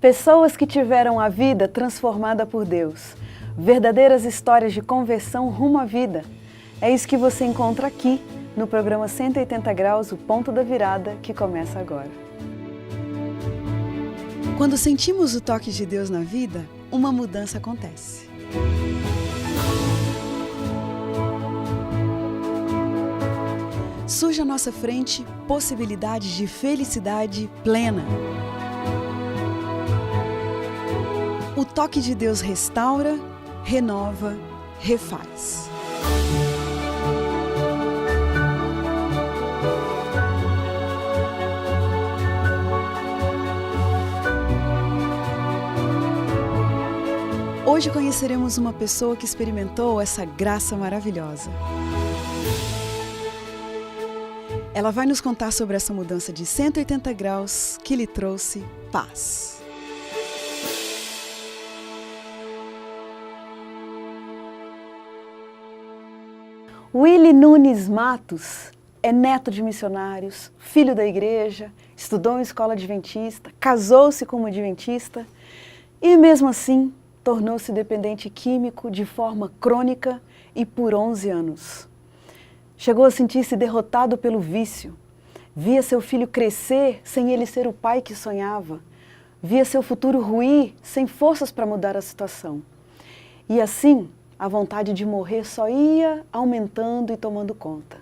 Pessoas que tiveram a vida transformada por Deus. Verdadeiras histórias de conversão rumo à vida. É isso que você encontra aqui no programa 180 Graus, o Ponto da Virada, que começa agora. Quando sentimos o toque de Deus na vida, uma mudança acontece. Surge à nossa frente possibilidades de felicidade plena. O toque de Deus restaura, renova, refaz. Hoje conheceremos uma pessoa que experimentou essa graça maravilhosa. Ela vai nos contar sobre essa mudança de 180 graus que lhe trouxe paz. Willy Nunes Matos é neto de missionários, filho da igreja, estudou em escola adventista, casou-se como adventista e, mesmo assim, tornou-se dependente químico de forma crônica e por 11 anos. Chegou a sentir-se derrotado pelo vício. Via seu filho crescer sem ele ser o pai que sonhava. Via seu futuro ruir sem forças para mudar a situação. E assim, a vontade de morrer só ia aumentando e tomando conta.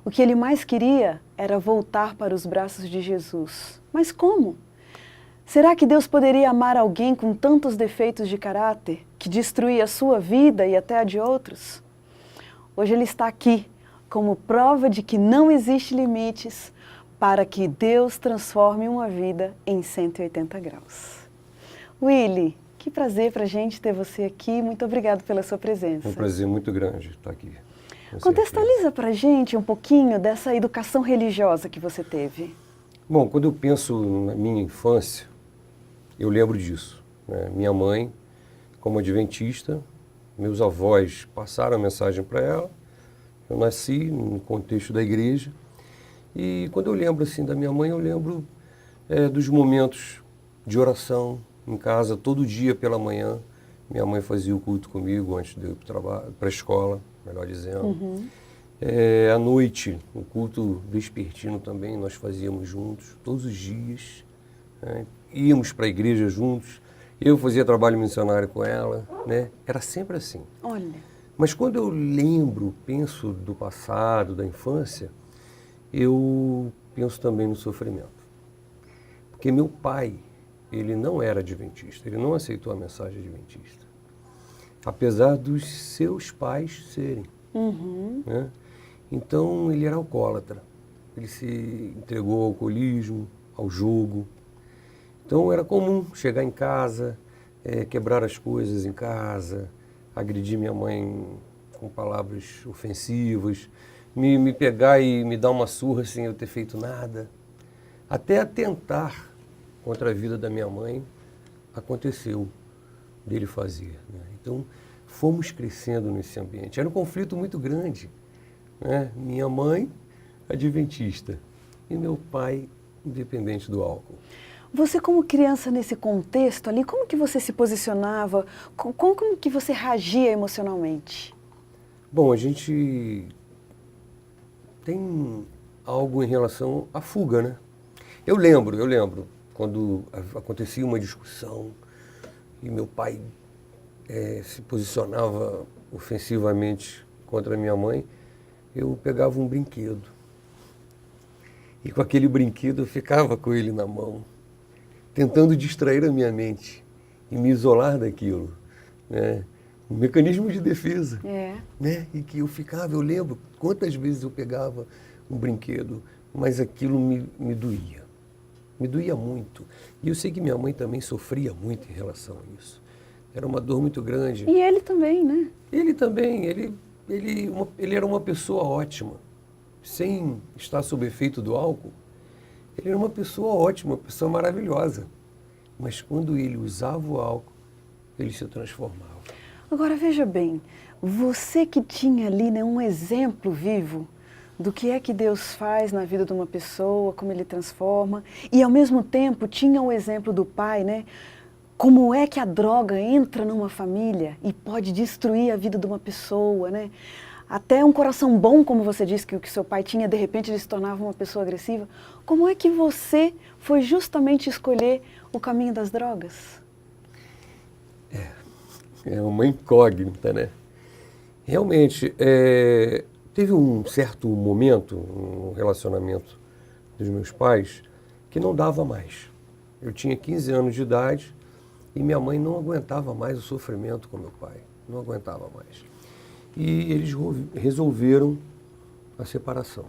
O que ele mais queria era voltar para os braços de Jesus. Mas como? Será que Deus poderia amar alguém com tantos defeitos de caráter, que destruía a sua vida e até a de outros? Hoje ele está aqui, como prova de que não existe limites para que Deus transforme uma vida em 180 graus. Willy, que prazer para a gente ter você aqui. Muito obrigado pela sua presença. Um prazer muito grande estar aqui. Contextualiza para a gente um pouquinho dessa educação religiosa que você teve. Bom, quando eu penso na minha infância, eu lembro disso, né? Minha mãe, como adventista, meus avós passaram a mensagem para ela. Eu nasci no contexto da igreja e quando eu lembro assim da minha mãe, eu lembro dos momentos de oração em casa, todo dia pela manhã. Minha mãe fazia o culto comigo antes de eu ir para a escola, melhor dizendo. À noite, o culto vespertino também, nós fazíamos juntos, todos os dias. Né? Íamos para a igreja juntos, eu fazia trabalho missionário com ela, né? Era sempre assim. Olha. Mas quando eu lembro, penso do passado, da infância, eu penso também no sofrimento. Porque meu pai, ele não era adventista, ele não aceitou a mensagem adventista. Apesar dos seus pais serem. Né? Então ele era alcoólatra, ele se entregou ao alcoolismo, ao jogo. Então era comum chegar em casa, quebrar as coisas em casa, agredir minha mãe com palavras ofensivas, me pegar e me dar uma surra sem eu ter feito nada. Até atentar contra a vida da minha mãe aconteceu dele fazer. Né? Então fomos crescendo nesse ambiente. Era um conflito muito grande. Né? Minha mãe, adventista, e meu pai, independente do álcool. Você como criança nesse contexto ali, como que você se posicionava? Como que você reagia emocionalmente? Bom, a gente tem algo em relação à fuga, né? Eu lembro, quando acontecia uma discussão e meu pai se posicionava ofensivamente contra a minha mãe, eu pegava um brinquedo. E com aquele brinquedo eu ficava com ele na mão, tentando distrair a minha mente e me isolar daquilo, né? Um mecanismo de defesa, né? E que eu lembro quantas vezes eu pegava um brinquedo, mas aquilo me doía muito. E eu sei que minha mãe também sofria muito em relação a isso. Era uma dor muito grande. E ele também, né? Ele também, ele era uma pessoa ótima, sem estar sob efeito do álcool. Ele era uma pessoa ótima, uma pessoa maravilhosa. Mas quando ele usava o álcool, ele se transformava. Agora veja bem, você que tinha ali, né, um exemplo vivo do que é que Deus faz na vida de uma pessoa, como Ele transforma. E, ao mesmo tempo, tinha o exemplo do pai, né? Como é que a droga entra numa família e pode destruir a vida de uma pessoa, né? Até um coração bom, como você disse que o que seu pai tinha, de repente ele se tornava uma pessoa agressiva. Como é que você foi justamente escolher o caminho das drogas? É uma incógnita, né? Realmente, teve um certo momento no relacionamento dos meus pais que não dava mais. Eu tinha 15 anos de idade e minha mãe não aguentava mais o sofrimento com meu pai. Não aguentava mais. E eles resolveram a separação.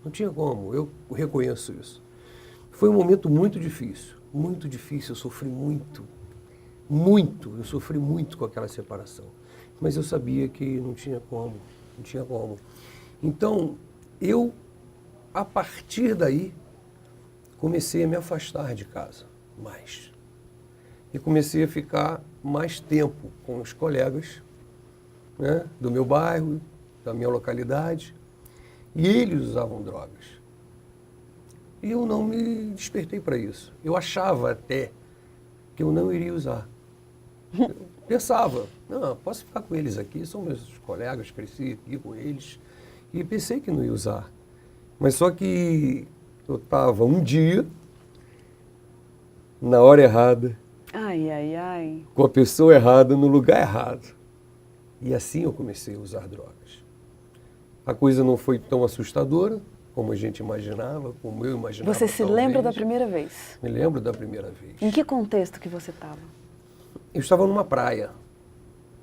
Não tinha como, eu reconheço isso. Foi um momento muito difícil, eu sofri muito, eu sofri muito com aquela separação. Mas eu sabia que não tinha como. Então, eu, a partir daí, comecei a me afastar de casa mais. E comecei a ficar mais tempo com os colegas, né, do meu bairro, da minha localidade, e eles usavam drogas. E eu não me despertei para isso. Eu achava até que eu não iria usar. Eu pensava, não, posso ficar com eles aqui, são meus colegas, cresci aqui com eles, e pensei que não ia usar. Mas só que eu estava um dia, na hora errada, Ai, ai, ai. com a pessoa errada, no lugar errado. E assim eu comecei a usar drogas. A coisa não foi tão assustadora como a gente imaginava, como eu imaginava. Você se lembra da primeira vez? Me lembro da primeira vez. Em que contexto que você estava? Eu estava numa praia,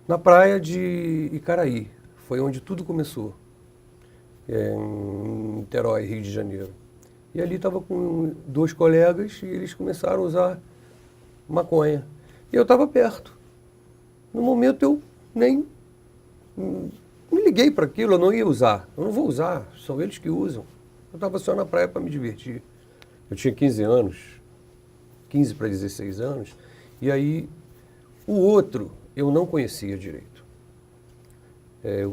na praia de Icaraí. Foi onde tudo começou, em Niterói, Rio de Janeiro. E ali estava com 2 colegas e eles começaram a usar maconha. E eu estava perto. No momento eu nem me liguei para aquilo, eu não ia usar. Eu não vou usar, são eles que usam. Eu estava só na praia para me divertir. Eu tinha 15 anos, 15 para 16 anos, e aí o outro eu não conhecia direito.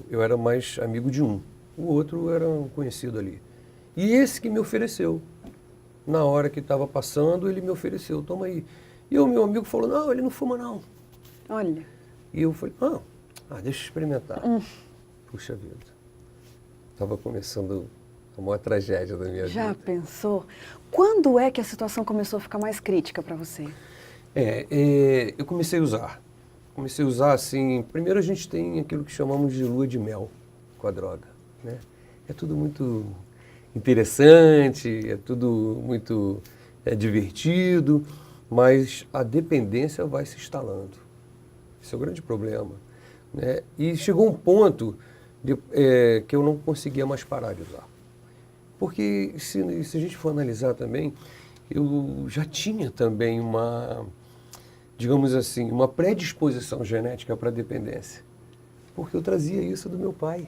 Eu era mais amigo de um, o outro era um conhecido ali. E esse que me ofereceu. Na hora que estava passando, ele me ofereceu, toma aí. E o meu amigo falou, não, ele não fuma não. Olha. E eu falei, deixa eu experimentar. Puxa vida. Estava começando a maior tragédia da minha vida. Já pensou? Quando é que a situação começou a ficar mais crítica para você? Eu comecei a usar. Comecei a usar assim, primeiro a gente tem aquilo que chamamos de lua de mel com a droga, né? É tudo muito interessante, é tudo muito divertido, mas a dependência vai se instalando. Esse é o grande problema, né? E chegou um ponto que eu não conseguia mais parar de usar. Porque se a gente for analisar também, eu já tinha também digamos assim, uma predisposição genética para a dependência. Porque eu trazia isso do meu pai.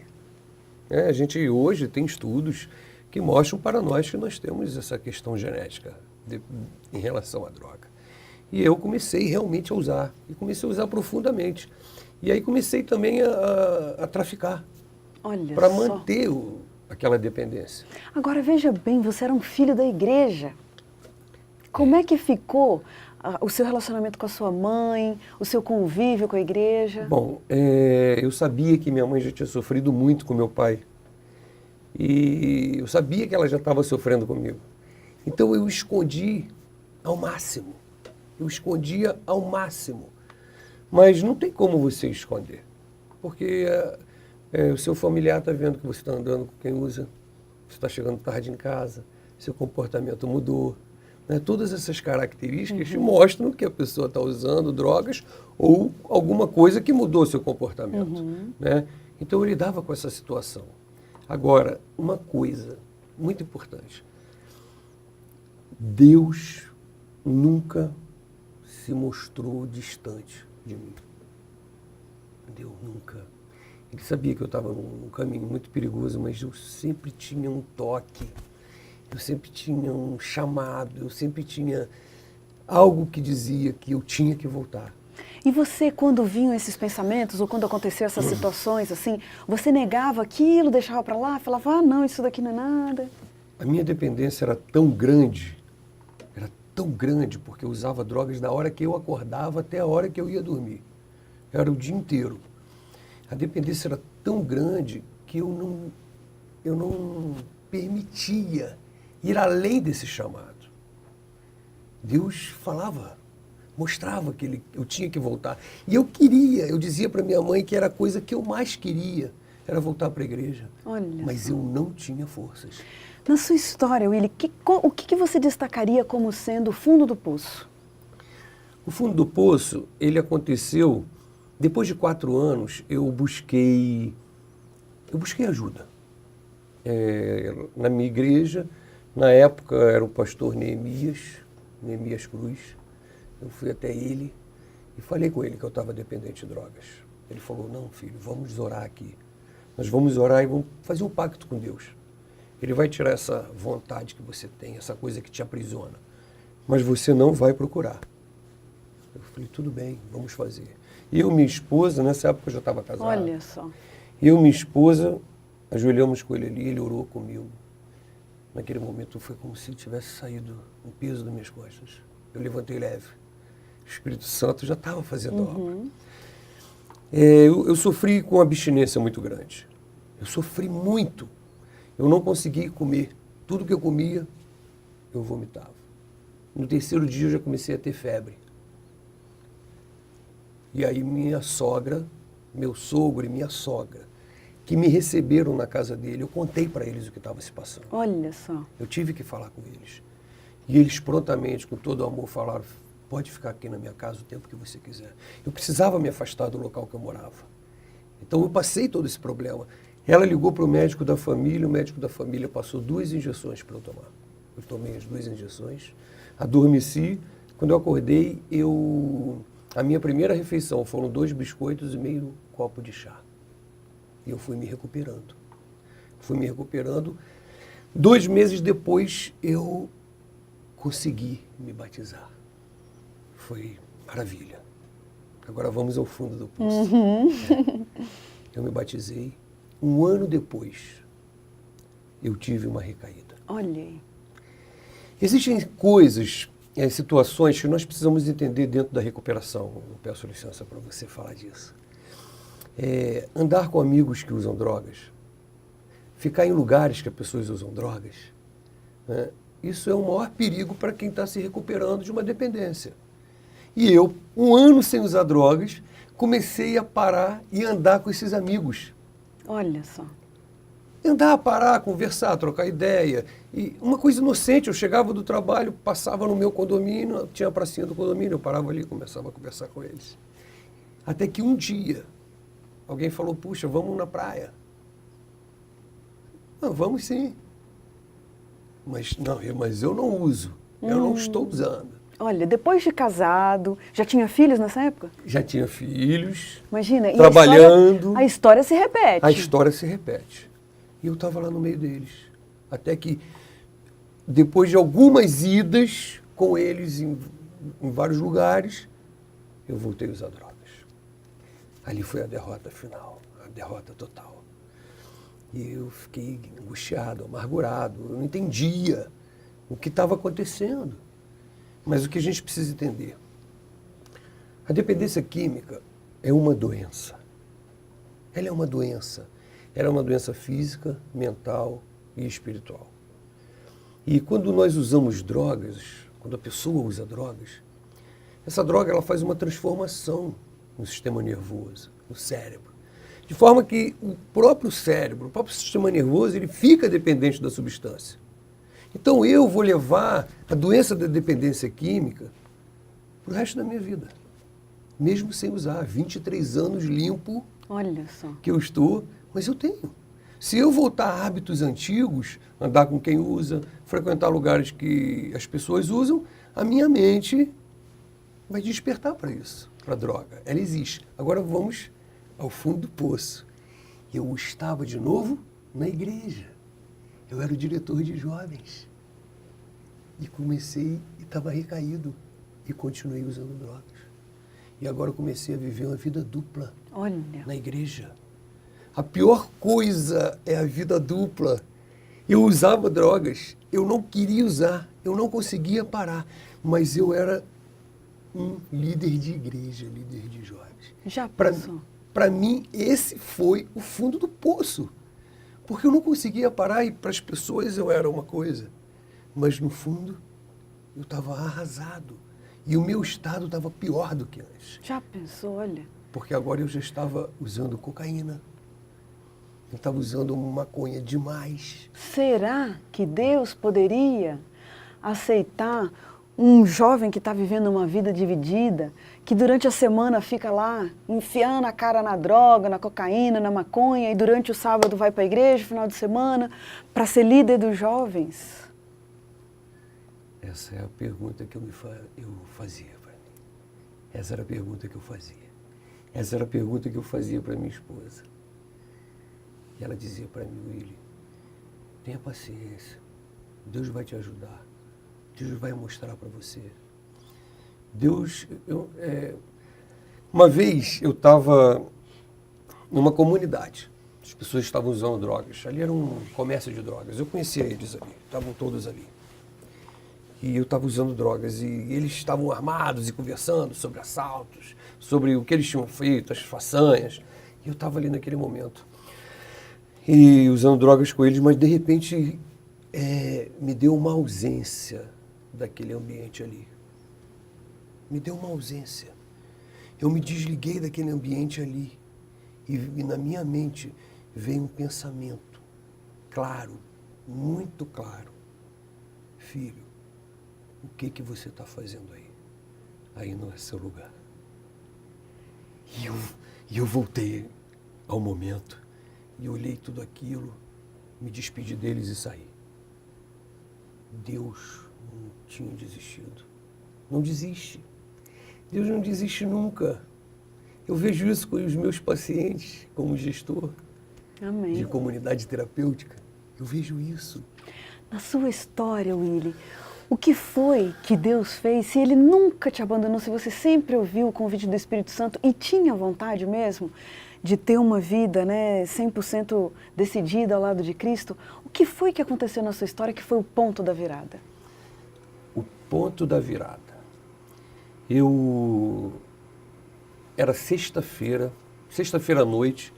A gente hoje tem estudos que mostram para nós que nós temos essa questão genética em relação à droga. E eu comecei realmente a usar, e comecei a usar profundamente. E aí comecei também a traficar, para manter aquela dependência. Agora veja bem, você era um filho da igreja. Como é que ficou o seu relacionamento com a sua mãe, o seu convívio com a igreja? Bom, eu sabia que minha mãe já tinha sofrido muito com meu pai. E eu sabia que ela já estava sofrendo comigo. Então eu escondi ao máximo. Eu escondia ao máximo. Mas não tem como você esconder. Porque o seu familiar está vendo que você está andando com quem usa, você está chegando tarde em casa, seu comportamento mudou. Né? Todas essas características mostram que a pessoa está usando drogas ou alguma coisa que mudou seu comportamento. Né? Então eu lidava com essa situação. Agora, uma coisa muito importante. Deus nunca se mostrou distante de mim. Deus nunca. Ele sabia que eu estava num caminho muito perigoso, mas eu sempre tinha um toque, eu sempre tinha um chamado, eu sempre tinha algo que dizia que eu tinha que voltar. E você, quando vinham esses pensamentos, ou quando aconteciam essas situações, assim, você negava aquilo, deixava para lá, falava, ah, não, isso daqui não é nada? A minha dependência era tão grande, porque eu usava drogas da hora que eu acordava até a hora que eu ia dormir. Era o dia inteiro. A dependência era tão grande que eu não permitia ir além desse chamado. Deus falava, mostrava que eu tinha que voltar. E eu dizia para minha mãe que era a coisa que eu mais queria, era voltar para a igreja. Olha Mas só. eu não tinha forças. Na sua história, Willy, o que você destacaria como sendo o fundo do poço? O fundo do poço, ele aconteceu, depois de 4 anos, eu busquei ajuda. Na minha igreja, na época era o pastor Neemias Cruz. Eu fui até ele e falei com ele que eu estava dependente de drogas. Ele falou, não, filho, vamos orar aqui. Nós vamos orar e vamos fazer um pacto com Deus. Ele vai tirar essa vontade que você tem, essa coisa que te aprisiona. Mas você não vai procurar. Eu falei, tudo bem, vamos fazer. E eu e minha esposa, nessa época eu já estava casado. Olha só. Eu e minha esposa, ajoelhamos com ele ali, ele orou comigo. Naquele momento foi como se tivesse saído um peso das minhas costas. Eu levantei leve. O Espírito Santo já estava fazendo obra. Eu sofri com uma abstinência muito grande. Eu sofri muito. Eu não conseguia comer. Tudo que eu comia, eu vomitava. No 3º dia eu já comecei a ter febre. E aí minha sogra, meu sogro e minha sogra, que me receberam na casa dele, eu contei para eles o que estava se passando. Olha só. Eu tive que falar com eles. E eles prontamente, com todo o amor, falaram, pode ficar aqui na minha casa o tempo que você quiser. Eu precisava me afastar do local que eu morava. Então eu passei todo esse problema. Ela ligou para o médico da família, o médico da família passou 2 injeções para eu tomar. Eu tomei as 2 injeções, adormeci. Quando eu acordei, a minha primeira refeição foram 2 biscoitos e meio copo de chá. E eu fui me recuperando. 2 meses depois, eu consegui me batizar. Foi maravilha. Agora vamos ao fundo do poço. Eu me batizei. 1 ano depois, eu tive uma recaída. Olha aí. Existem coisas, situações que nós precisamos entender dentro da recuperação. Eu peço licença para você falar disso. Andar com amigos que usam drogas, ficar em lugares que as pessoas usam drogas, né? Isso é o maior perigo para quem está se recuperando de uma dependência. E eu, 1 ano sem usar drogas, comecei a parar e andar com esses amigos. Olha só. Andar, parar, conversar, trocar ideia. E uma coisa inocente, eu chegava do trabalho, passava no meu condomínio, tinha a pracinha do condomínio, eu parava ali e começava a conversar com eles. Até que um dia, alguém falou, puxa, vamos na praia. Não, vamos sim. Mas eu não uso, eu não estou usando. Olha, depois de casado, já tinha filhos nessa época? Já tinha filhos, Imagina, e trabalhando. a história se repete. A história se repete. E eu estava lá no meio deles. Até que, depois de algumas idas com eles em vários lugares, eu voltei a usar drogas. Ali foi a derrota final, a derrota total. E eu fiquei angustiado, amargurado, eu não entendia o que estava acontecendo. Mas o que a gente precisa entender, a dependência química é uma doença. Ela é uma doença. Ela é uma doença física, mental e espiritual. E quando nós usamos drogas, quando a pessoa usa drogas, essa droga ela faz uma transformação no sistema nervoso, no cérebro. De forma que o próprio cérebro, o próprio sistema nervoso, ele fica dependente da substância. Então eu vou levar a doença da dependência química para o resto da minha vida. Mesmo sem usar, 23 anos limpo. Olha só. Que eu estou, mas eu tenho. Se eu voltar a hábitos antigos, andar com quem usa, frequentar lugares que as pessoas usam, a minha mente vai despertar para isso, para a droga. Ela existe. Agora vamos ao fundo do poço. Eu estava de novo na igreja. Eu era o diretor de jovens. E comecei e estava recaído. E continuei usando drogas. E agora eu comecei a viver uma vida dupla Olha. na igreja. A pior coisa é a vida dupla. Eu usava drogas, eu não queria usar, eu não conseguia parar, mas eu era um líder de igreja, líder de jovens. Já pensou? Para mim, esse foi o fundo do poço. Porque eu não conseguia parar e para as pessoas eu era uma coisa. Mas no fundo, eu estava arrasado. E o meu estado estava pior do que antes. Já pensou, olha. Porque agora eu já estava usando cocaína. Eu estava usando maconha demais. Será que Deus poderia aceitar um jovem que está vivendo uma vida dividida, que durante a semana fica lá enfiando a cara na droga, na cocaína, na maconha, e durante o sábado vai para a igreja, final de semana, para ser líder dos jovens? Essa é a pergunta que eu fazia para mim. Essa era a pergunta que eu fazia. Essa era a pergunta que eu fazia para minha esposa. E ela dizia para mim, Willy, tenha paciência, Deus vai te ajudar, Deus vai mostrar para você. Uma vez eu estava numa comunidade, as pessoas estavam usando drogas, ali era um comércio de drogas, eu conhecia eles ali, estavam todos ali. E eu estava usando drogas e eles estavam armados e conversando sobre assaltos, sobre o que eles tinham feito, as façanhas. E eu estava ali naquele momento. E usando drogas com eles, mas de repente me deu uma ausência daquele ambiente ali. Me deu uma ausência. Eu me desliguei daquele ambiente ali e na minha mente veio um pensamento claro, muito claro. Filho, o que você está fazendo aí? Aí não é seu lugar. E eu voltei ao momento. E olhei tudo aquilo, me despedi deles e saí. Deus não tinha desistido. Não desiste. Deus não desiste nunca. Eu vejo isso com os meus pacientes, como gestor Amém. de comunidade terapêutica. Eu vejo isso. Na sua história, Willy, o que foi que Deus fez se Ele nunca te abandonou, se você sempre ouviu o convite do Espírito Santo e tinha vontade mesmo de ter uma vida, né, 100% decidida ao lado de Cristo? O que foi que aconteceu na sua história que foi o ponto da virada? O ponto da virada. Era sexta-feira à noite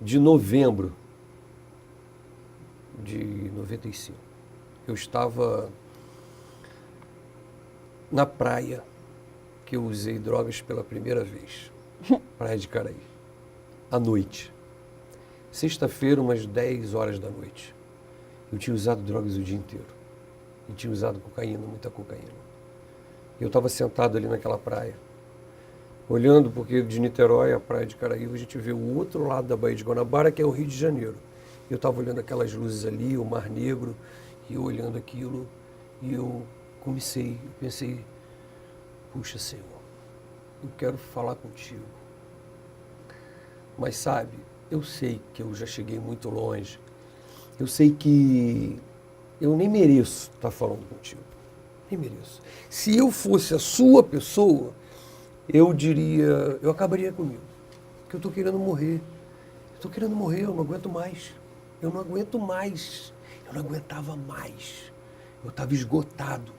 de novembro de 95. Eu estava na praia que eu usei drogas pela primeira vez, Praia de Caraí, à noite. Sexta-feira, umas 10 horas da noite. Eu tinha usado drogas o dia inteiro. E tinha usado cocaína, muita cocaína. Eu estava sentado ali naquela praia, olhando, porque de Niterói, a Praia de Caraíva, a gente vê o outro lado da Baía de Guanabara, que é o Rio de Janeiro. Eu estava olhando aquelas luzes ali, o Mar Negro, e eu olhando aquilo, e eu pensei, puxa, Senhor, eu quero falar contigo. Mas sabe, eu sei que eu já cheguei muito longe, eu sei que eu nem mereço estar falando contigo, nem mereço. Se eu fosse a sua pessoa, eu acabaria comigo, porque eu estou querendo morrer. Eu não aguento mais. Eu não aguento mais. Eu não aguentava mais. Eu estava esgotado,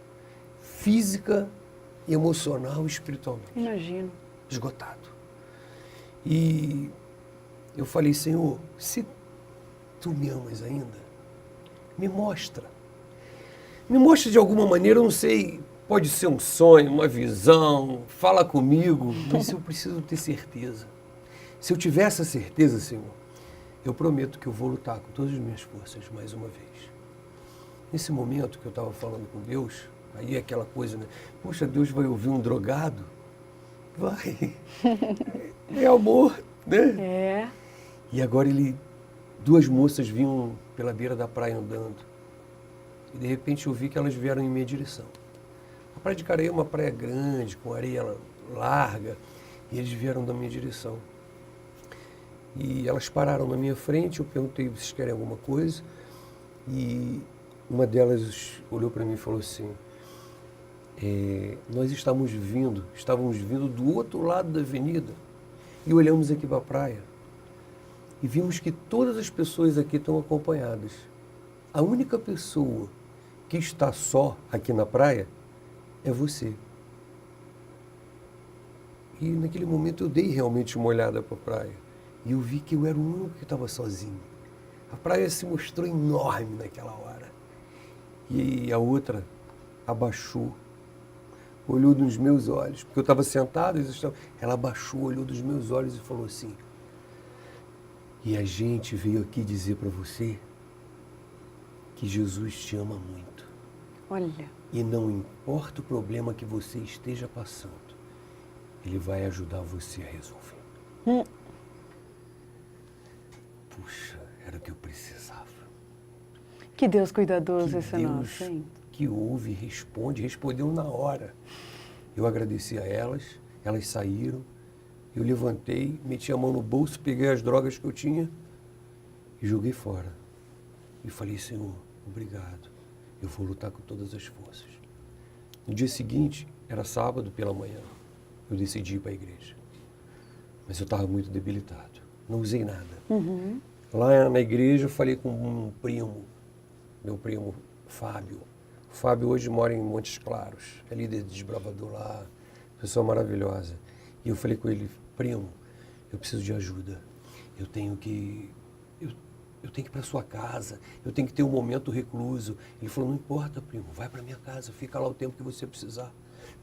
física, emocional e espiritualmente. Imagino. Esgotado. E eu falei, Senhor, se tu me amas ainda, me mostra. Me mostra de alguma maneira, eu não sei, pode ser um sonho, uma visão, fala comigo, mas eu preciso ter certeza. Se eu tiver essa certeza, Senhor, eu prometo que eu vou lutar com todas as minhas forças mais uma vez. Nesse momento que eu estava falando com Deus, aí é aquela coisa, né? Poxa, Deus vai ouvir um drogado? Vai. É amor, né? É. E agora duas moças vinham pela beira da praia andando. E de repente eu vi que elas vieram em minha direção. A Praia de Caraí é uma praia grande, com areia larga, e eles vieram da minha direção. E elas pararam na minha frente, eu perguntei se querem alguma coisa, e uma delas olhou para mim e falou assim, nós estávamos vindo do outro lado da avenida e olhamos aqui para a praia e vimos que todas as pessoas aqui estão acompanhadas. A única pessoa que está só aqui na praia é você. E naquele momento eu dei realmente uma olhada para a praia e eu vi que eu era o único que estava sozinho. A praia se mostrou enorme naquela hora. E a outra abaixou, olhou nos meus olhos, porque eu estava sentado, ela abaixou, olhou nos meus olhos e falou assim: e a gente veio aqui dizer para você que Jesus te ama muito. Olha. E não importa o problema que você esteja passando, Ele vai ajudar você a resolver. Puxa, era o que eu precisava. Que Deus cuidadoso Que esse é nosso, hein? que ouve e respondeu na hora. Eu agradeci a elas, elas saíram, eu levantei, meti a mão no bolso, peguei as drogas que eu tinha e joguei fora. E falei: Senhor, obrigado, eu vou lutar com todas as forças. No dia seguinte, era sábado pela manhã, eu decidi ir para a igreja. Mas eu estava muito debilitado, não usei nada. Uhum. Lá na igreja eu falei com um primo, meu primo Fábio. O Fábio hoje mora em Montes Claros, é líder de desbravador lá, pessoa maravilhosa. E eu falei com ele: primo, eu preciso de ajuda. Eu tenho que ir para sua casa, eu tenho que ter um momento recluso. Ele falou: não importa, primo, vai para minha casa, fica lá o tempo que você precisar.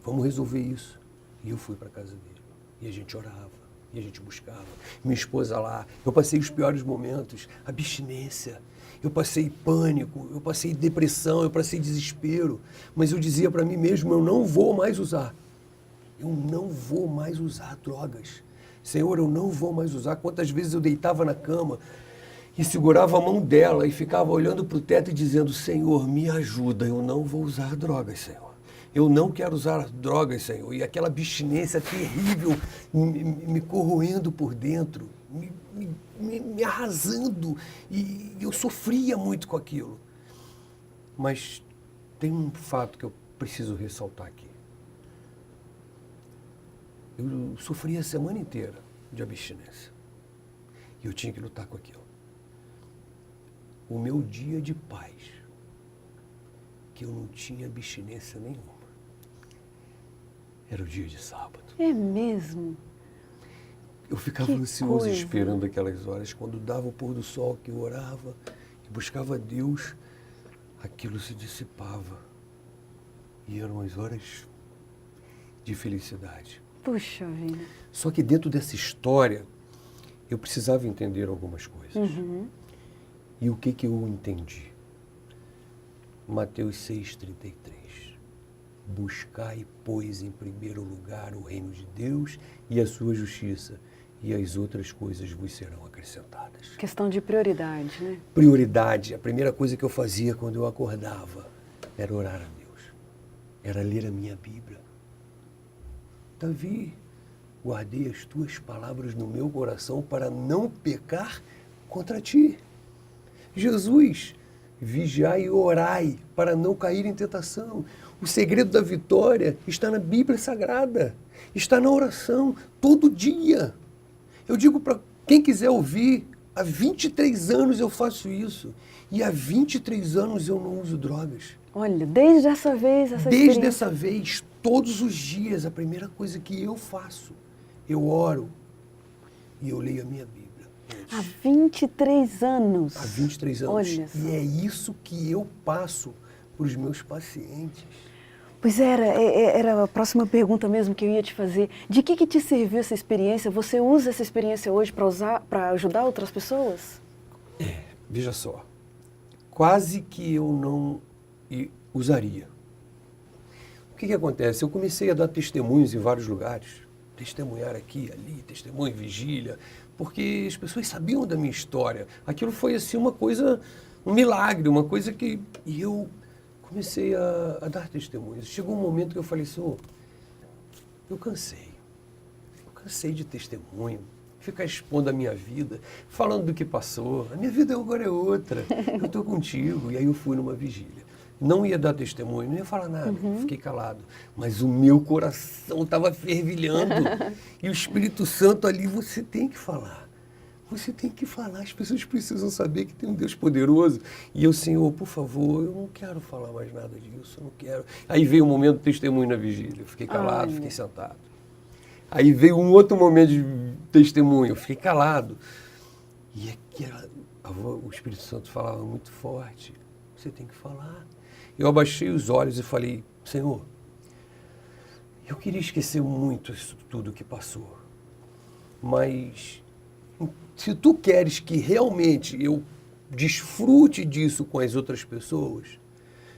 Vamos resolver isso. E eu fui para a casa dele. E a gente orava, e a gente buscava. Minha esposa lá, eu passei os piores momentos, abstinência. Eu passei pânico, eu passei depressão, eu passei desespero. Mas eu dizia para mim mesmo: eu não vou mais usar. Eu não vou mais usar drogas. Senhor, eu não vou mais usar. Quantas vezes eu deitava na cama e segurava a mão dela e ficava olhando para o teto e dizendo: Senhor, me ajuda, eu não vou usar drogas, Senhor. Eu não quero usar drogas, Senhor. E aquela abstinência terrível me corroendo por dentro, me arrasando. E eu sofria muito com aquilo. Mas tem um fato que eu preciso ressaltar aqui. Eu sofria a semana inteira de abstinência. E eu tinha que lutar com aquilo. O meu dia de paz, que eu não tinha abstinência nenhuma, era o dia de sábado. É mesmo? Eu ficava Que ansioso coisa. esperando aquelas horas. Quando dava o pôr do sol, que eu orava e buscava a Deus, aquilo se dissipava. E eram as horas de felicidade. Puxa vida. Só que dentro dessa história, eu precisava entender algumas coisas. Uhum. E o que eu entendi? Mateus 6,33. Buscai, pois, em primeiro lugar o reino de Deus e a sua justiça, e as outras coisas vos serão acrescentadas. Questão de prioridade, né? Prioridade. A primeira coisa que eu fazia quando eu acordava era orar a Deus. Era ler a minha Bíblia. Davi, guardei as tuas palavras no meu coração para não pecar contra ti. Jesus, vigiai e orai para não cair em tentação. O segredo da vitória está na Bíblia Sagrada, está na oração, todo dia. Eu digo para quem quiser ouvir, há 23 anos eu faço isso. E há 23 anos eu não uso drogas. Olha, desde essa vez, essa Desde experiência. essa vez, todos os dias, a primeira coisa que eu faço, eu oro e eu leio a minha Bíblia. Há 23 anos. Há 23 anos. Olha só. E é isso que eu passo para os meus pacientes. Pois era a próxima pergunta mesmo que eu ia te fazer. De que te serviu essa experiência? Você usa essa experiência hoje para ajudar outras pessoas? Veja só, quase que eu não usaria. O que acontece? Eu comecei a dar testemunhos em vários lugares. Testemunhar aqui, ali, testemunho em vigília, porque as pessoas sabiam da minha história. Aquilo foi assim uma coisa, um milagre, uma coisa que... E eu comecei a dar testemunhos. Chegou um momento que eu falei: Senhor, eu cansei. Eu cansei de testemunho, ficar expondo a minha vida, falando do que passou. A minha vida agora é outra. Eu estou contigo. E aí eu fui numa vigília. não ia dar testemunho, não ia falar nada, fiquei calado. Mas o meu coração estava fervilhando. E o Espírito Santo ali, você tem que falar. Você tem que falar, as pessoas precisam saber que tem um Deus poderoso. E eu, Senhor, por favor, eu não quero falar mais nada disso, eu não quero. Aí veio o momento do testemunho na vigília, eu fiquei calado, fiquei sentado. Aí veio um outro momento de testemunho, eu fiquei calado. E o Espírito Santo falava muito forte, você tem que falar. Eu abaixei os olhos e falei, Senhor, eu queria esquecer muito isso tudo que passou, mas se tu queres que realmente eu desfrute disso com as outras pessoas,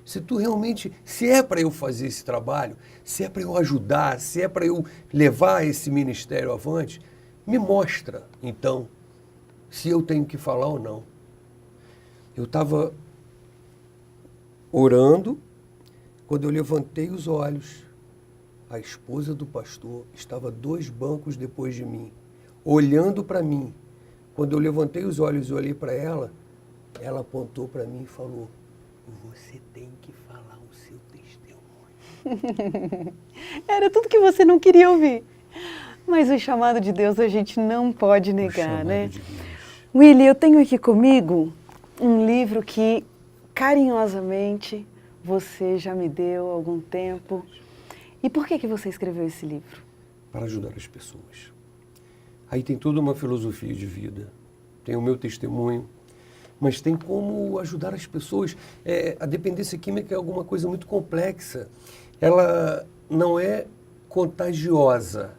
se é para eu fazer esse trabalho, se é para eu ajudar, se é para eu levar esse ministério avante, me mostra, então, se eu tenho que falar ou não. Eu estava orando, quando eu levantei os olhos, a esposa do pastor estava 2 bancos depois de mim, olhando para mim. Quando eu levantei os olhos e olhei para ela, ela apontou para mim e falou, você tem que falar o seu testemunho. Era tudo que você não queria ouvir. Mas o chamado de Deus a gente não pode negar, né? Willy, eu tenho aqui comigo um livro que carinhosamente você já me deu há algum tempo. E por que você escreveu esse livro? Para ajudar as pessoas. Aí tem toda uma filosofia de vida, tem o meu testemunho, mas tem como ajudar as pessoas. A dependência química é alguma coisa muito complexa. Ela não é contagiosa,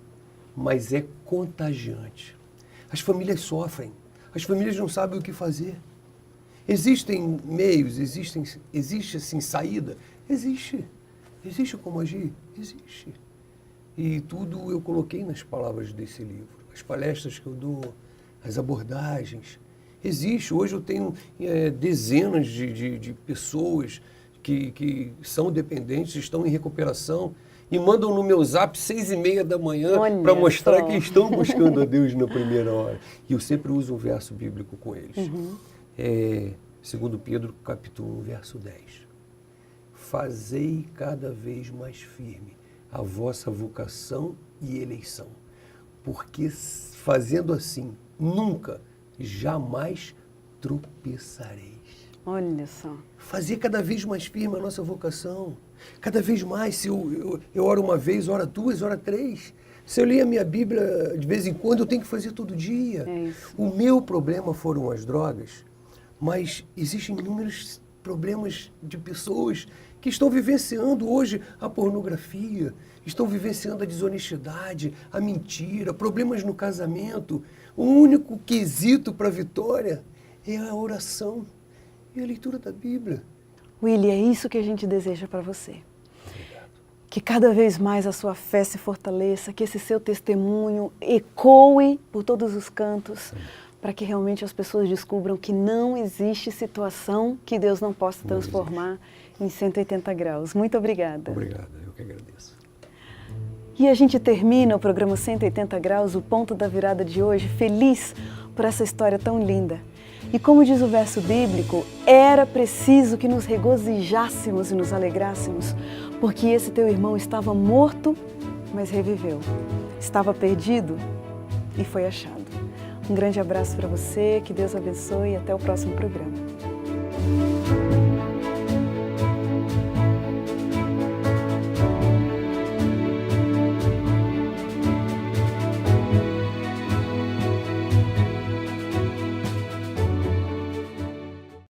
mas é contagiante. As famílias sofrem, as famílias não sabem o que fazer. Existem meios, existe assim saída? Existe. Existe como agir? Existe. E tudo eu coloquei nas palavras desse livro. As palestras que eu dou, as abordagens. Existe. Hoje eu tenho dezenas de pessoas que são dependentes, estão em recuperação e mandam no meu zap 6h30 da manhã para mostrar que estão buscando a Deus na primeira hora. E eu sempre uso um verso bíblico com eles. 2 Pedro, capítulo 1, verso 10. Fazei cada vez mais firme a vossa vocação e eleição, porque fazendo assim, nunca, jamais tropeçareis. Olha só. Fazer cada vez mais firme a nossa vocação. Cada vez mais, se eu oro uma vez, ora 2, ora 3. Se eu ler a minha Bíblia de vez em quando, eu tenho que fazer todo dia. É isso. O meu problema foram as drogas, mas existem inúmeros problemas de pessoas que estão vivenciando hoje a pornografia, estão vivenciando a desonestidade, a mentira, problemas no casamento. O único quesito para a vitória é a oração e a leitura da Bíblia. Willy, é isso que a gente deseja para você. Obrigado. Que cada vez mais a sua fé se fortaleça, que esse seu testemunho ecoe por todos os cantos, para que realmente as pessoas descubram que não existe situação que Deus não possa transformar em 180 graus. Muito obrigada. Obrigado, eu que agradeço. E a gente termina o programa 180 graus, o ponto da virada de hoje, feliz por essa história tão linda. E como diz o verso bíblico, era preciso que nos regozijássemos e nos alegrássemos, porque esse teu irmão estava morto, mas reviveu. Estava perdido e foi achado. Um grande abraço para você, que Deus abençoe e até o próximo programa.